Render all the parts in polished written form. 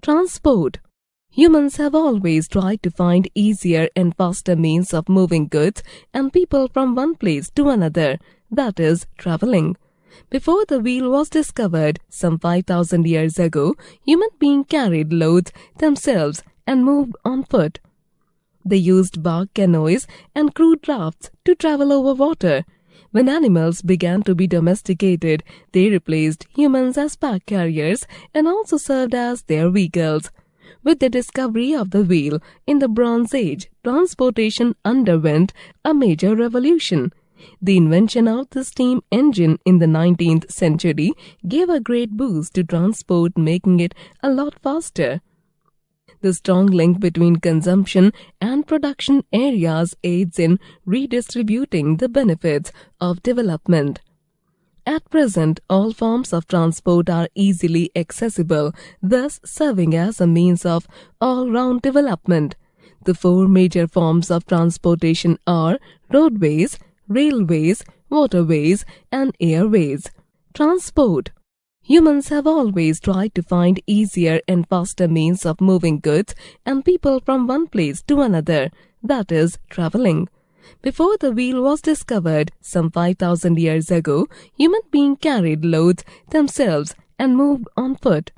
Transport. Humans have always tried to find easier and faster means of moving goods and people from one place to another, that is, traveling. Before the wheel was discovered, some 5,000 years ago, human beings carried loads themselves and moved on foot. They used bark canoes and crude rafts to travel over water. When animals began to be domesticated, they replaced humans as pack carriers and also served as their vehicles. With the discovery of the wheel in the Bronze Age, transportation underwent a major revolution. The invention of the steam engine in the 19th century gave a great boost to transport, making it a lot faster. The strong link between consumption and production areas aids in redistributing the benefits of development. At present, all forms of transport are easily accessible, thus serving as a means of all-round development. The four major forms of transportation are roadways, railways, waterways, and airways. Transport. Humans have always tried to find easier and faster means of moving goods and people from one place to another, that is, traveling. Before the wheel was discovered, some 5,000 years ago, human beings carried loads themselves and moved on foot.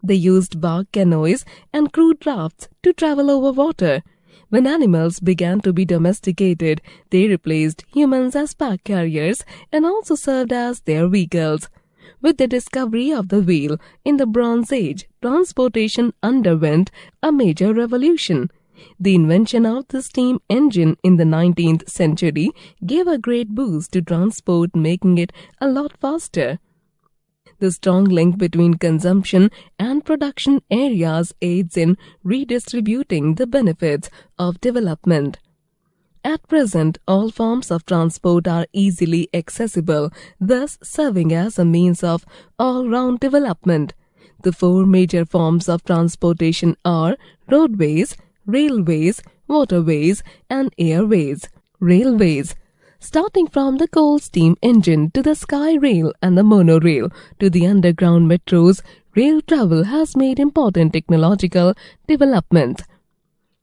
They used bark canoes and crude rafts to travel over water. When animals began to be domesticated, they replaced humans as pack carriers and also served as their vehicles. With the discovery of the wheel in the Bronze Age, transportation underwent a major revolution. The invention of the steam engine in the 19th century gave a great boost to transport, making it a lot faster. The strong link between consumption and production areas aids in redistributing the benefits of development. At present, all forms of transport are easily accessible, thus serving as a means of all-round development. The four major forms of transportation are roadways, railways, waterways, and airways. Railways. Starting from the coal steam engine to the sky rail and the monorail to the underground metros, rail travel has made important technological developments.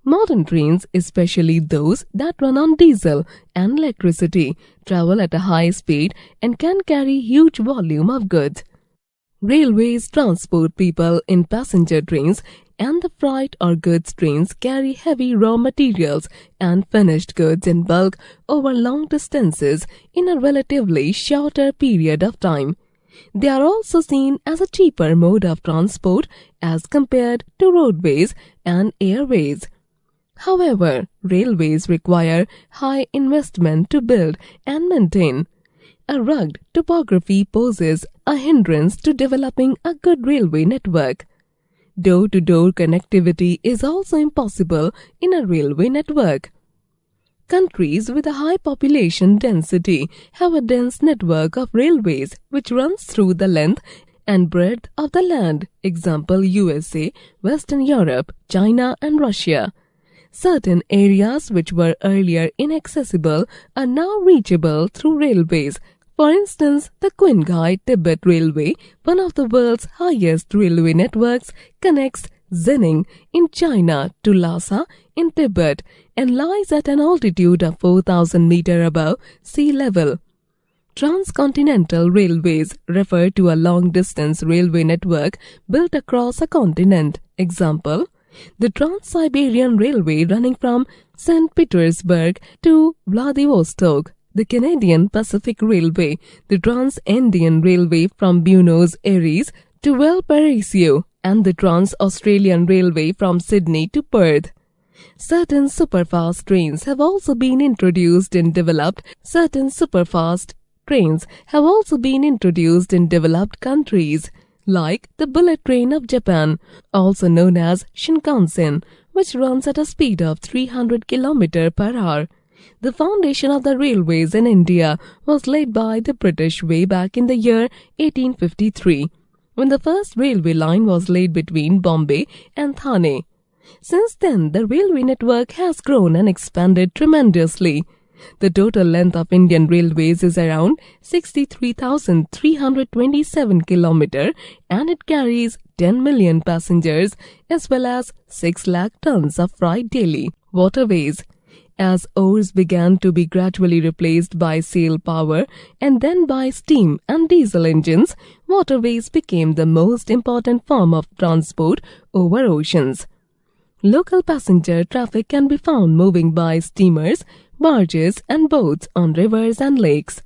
Modern trains, especially those that run on diesel and electricity, travel at a high speed and can carry huge volume of goods. Railways transport people in passenger trains, and the freight or goods trains carry heavy raw materials and finished goods in bulk over long distances in a relatively shorter period of time. They are also seen as a cheaper mode of transport as compared to roadways and airways. However, railways require high investment to build and maintain. A rugged topography poses a hindrance to developing a good railway network. Door-to-door connectivity is also impossible in a railway network. Countries with a high population density have a dense network of railways which runs through the length and breadth of the land, example USA, Western Europe, China and Russia. Certain areas which were earlier inaccessible are now reachable through railways. For instance, the Qinghai-Tibet Railway, one of the world's highest railway networks, connects Xining in China to Lhasa in Tibet and lies at an altitude of 4,000 meters above sea level. Transcontinental railways refer to a long-distance railway network built across a continent. Example, the Trans-Siberian Railway running from St. Petersburg to Vladivostok, the Canadian Pacific Railway, the Trans-Indian Railway from Buenos Aires to Valparaiso, and the Trans-Australian Railway from Sydney to Perth. Certain superfast trains have also been introduced in developed countries, like the bullet train of Japan, also known as Shinkansen, which runs at a speed of 300 km per hour. The foundation of the railways in India was laid by the British way back in the year 1853, when the first railway line was laid between Bombay and Thane. Since then, the railway network has grown and expanded tremendously. The total length of Indian Railways is around 63,327 km and it carries 10 million passengers as well as 6 lakh tons of freight daily. Waterways. As oars began to be gradually replaced by sail power and then by steam and diesel engines, waterways became the most important form of transport over oceans. Local passenger traffic can be found moving by steamers, barges and boats on rivers and lakes.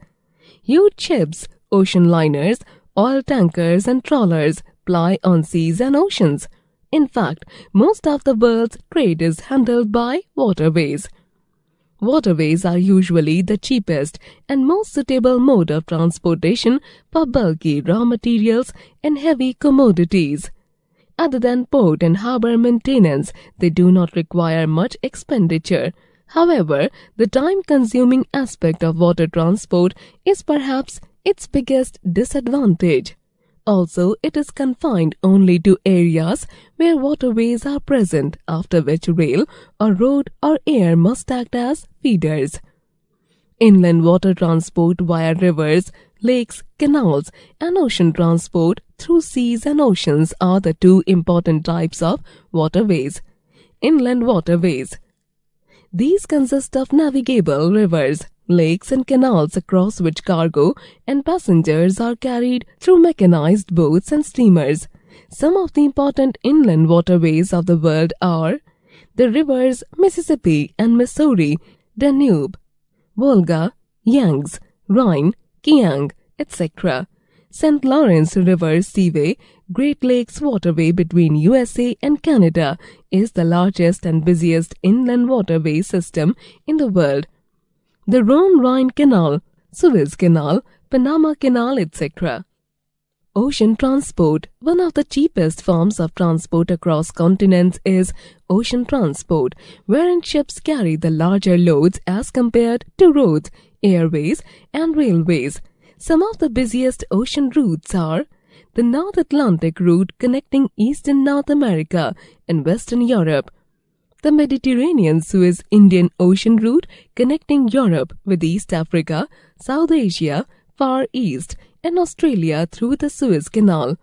Huge ships, ocean liners, oil tankers and trawlers ply on seas and oceans. In fact, most of the world's trade is handled by waterways. Waterways are usually the cheapest and most suitable mode of transportation for bulky raw materials and heavy commodities. Other than port and harbour maintenance, they do not require much expenditure. However, the time-consuming aspect of water transport is perhaps its biggest disadvantage. Also, it is confined only to areas where waterways are present, after which rail or road or air must act as feeders. Inland water transport via rivers, lakes, canals, and ocean transport through seas and oceans are the two important types of waterways. Inland waterways. These consist of navigable rivers, lakes and canals across which cargo and passengers are carried through mechanized boats and steamers. Some of the important inland waterways of the world are the rivers Mississippi and Missouri, Danube, Volga, Yangtze, Rhine, Kiang, etc. St. Lawrence River Seaway, Great Lakes waterway between USA and Canada, is the largest and busiest inland waterway system in the world. The Rhone-Rhine Canal, Suez Canal, Panama Canal, etc. Ocean transport. One of the cheapest forms of transport across continents is ocean transport, wherein ships carry the larger loads as compared to roads, airways, and railways. Some of the busiest ocean routes are the North Atlantic route connecting Eastern North America and Western Europe, the Mediterranean Suez Indian Ocean route connecting Europe with East Africa, South Asia, Far East, and Australia through the Suez Canal,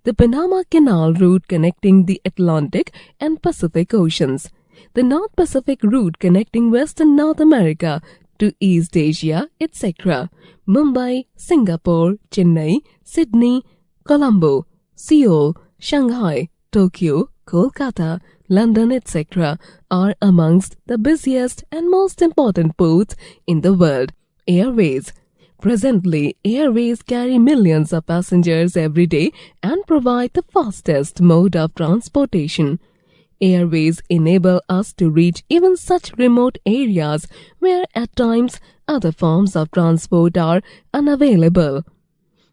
the Panama Canal route connecting the Atlantic and Pacific Oceans, the North Pacific route connecting Western North America to East Asia, etc. Mumbai, Singapore, Chennai, Sydney, Colombo, Seoul, Shanghai, Tokyo, Kolkata, London, etc. are amongst the busiest and most important ports in the world. Airways. Presently, airways carry millions of passengers every day and provide the fastest mode of transportation. Airways enable us to reach even such remote areas where at times other forms of transport are unavailable.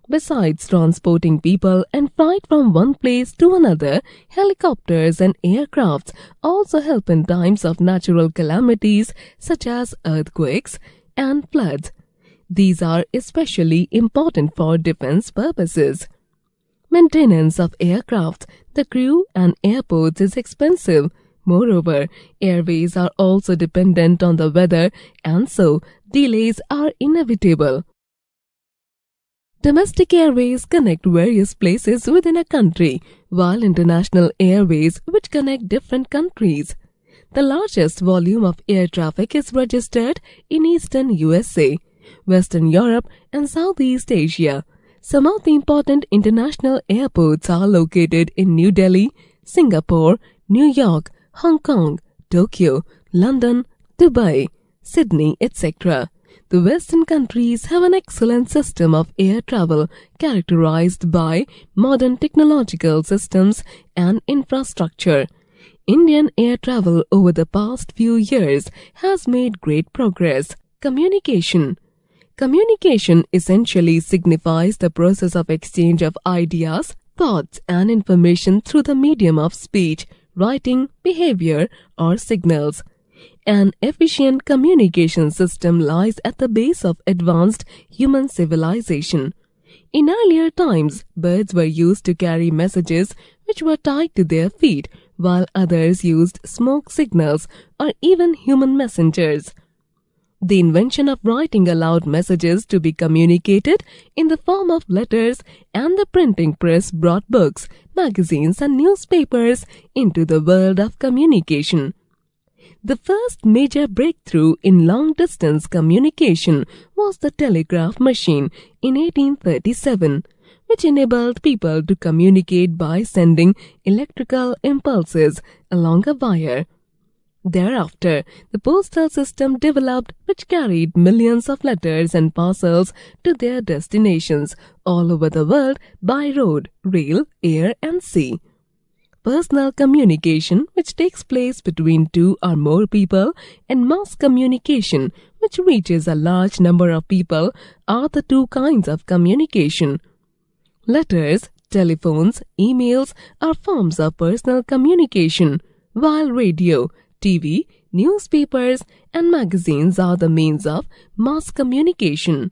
Besides transporting people and freight from one place to another, helicopters and aircrafts also help in times of natural calamities such as earthquakes and floods. These are especially important for defense purposes. Maintenance of aircraft, the crew and airports is expensive. Moreover, airways are also dependent on the weather and so delays are inevitable. Domestic airways connect various places within a country, while international airways which connect different countries. The largest volume of air traffic is registered in eastern USA, Western Europe and Southeast Asia. Some of the important international airports are located in New Delhi, Singapore, New York, Hong Kong, Tokyo, London, Dubai, Sydney, etc. The Western countries have an excellent system of air travel characterized by modern technological systems and infrastructure. Indian air travel over the past few years has made great progress. Communication. Communication essentially signifies the process of exchange of ideas, thoughts, and information through the medium of speech, writing, behavior, or signals. An efficient communication system lies at the base of advanced human civilization. In earlier times, birds were used to carry messages which were tied to their feet, while others used smoke signals or even human messengers. The invention of writing aloud messages to be communicated in the form of letters and the printing press brought books, magazines and newspapers into the world of communication. The first major breakthrough in long-distance communication was the telegraph machine in 1837, which enabled people to communicate by sending electrical impulses along a wire. Thereafter, the postal system developed, which carried millions of letters and parcels to their destinations all over the world by road, rail, air and sea. Personal communication, which takes place between two or more people, and mass communication, which reaches a large number of people, are the two kinds of communication. Letters, telephones, emails are forms of personal communication, while radio, TV, newspapers and magazines are the means of mass communication.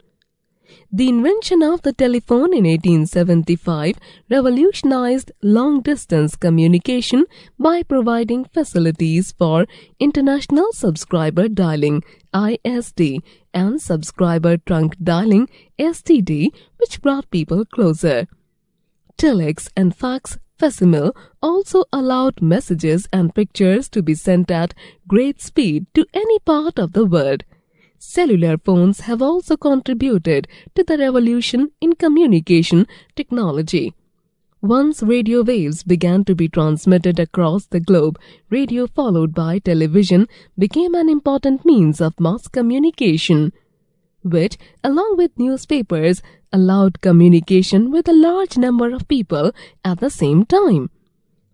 The invention of the telephone in 1875 revolutionized long-distance communication by providing facilities for international subscriber dialing (ISD) and subscriber trunk dialing (STD), which brought people closer. Telex and fax facsimile also allowed messages and pictures to be sent at great speed to any part of the world. Cellular phones have also contributed to the revolution in communication technology. Once radio waves began to be transmitted across the globe, radio followed by television became an important means of mass communication, which, along with newspapers, allowed communication with a large number of people at the same time.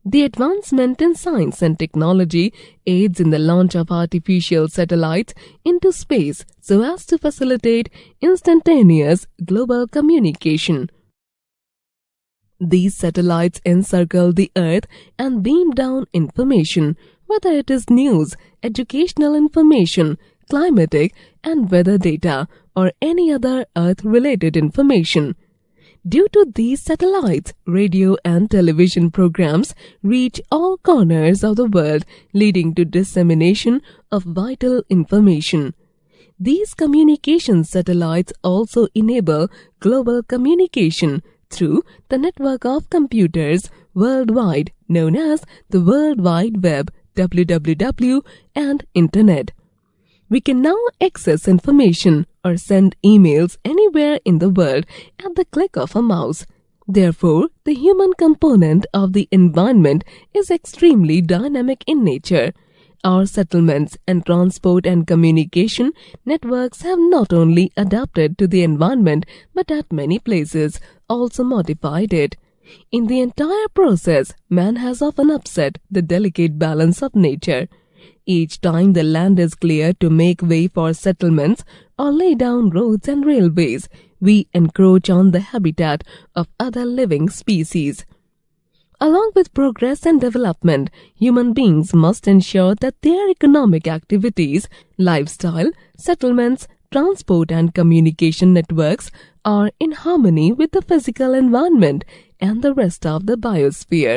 The advancement in science and technology aids in the launch of artificial satellites into space so as to facilitate instantaneous global communication. These satellites encircle the Earth and beam down information, whether it is news, educational information, climatic and weather data, or any other Earth-related information. Due to these satellites, radio and television programs reach all corners of the world, leading to dissemination of vital information. These communication satellites also enable global communication through the network of computers worldwide, known as the World Wide Web, WWW, and Internet. We can now access information or send emails anywhere in the world at the click of a mouse. Therefore, the human component of the environment is extremely dynamic in nature. Our settlements and transport and communication networks have not only adapted to the environment but at many places also modified it. In the entire process, man has often upset the delicate balance of nature. Each time the land is cleared to make way for settlements or lay down roads and railways, we encroach on the habitat of other living species. Along with progress and development, human beings must ensure that their economic activities, lifestyle, settlements, transport and communication networks are in harmony with the physical environment and the rest of the biosphere.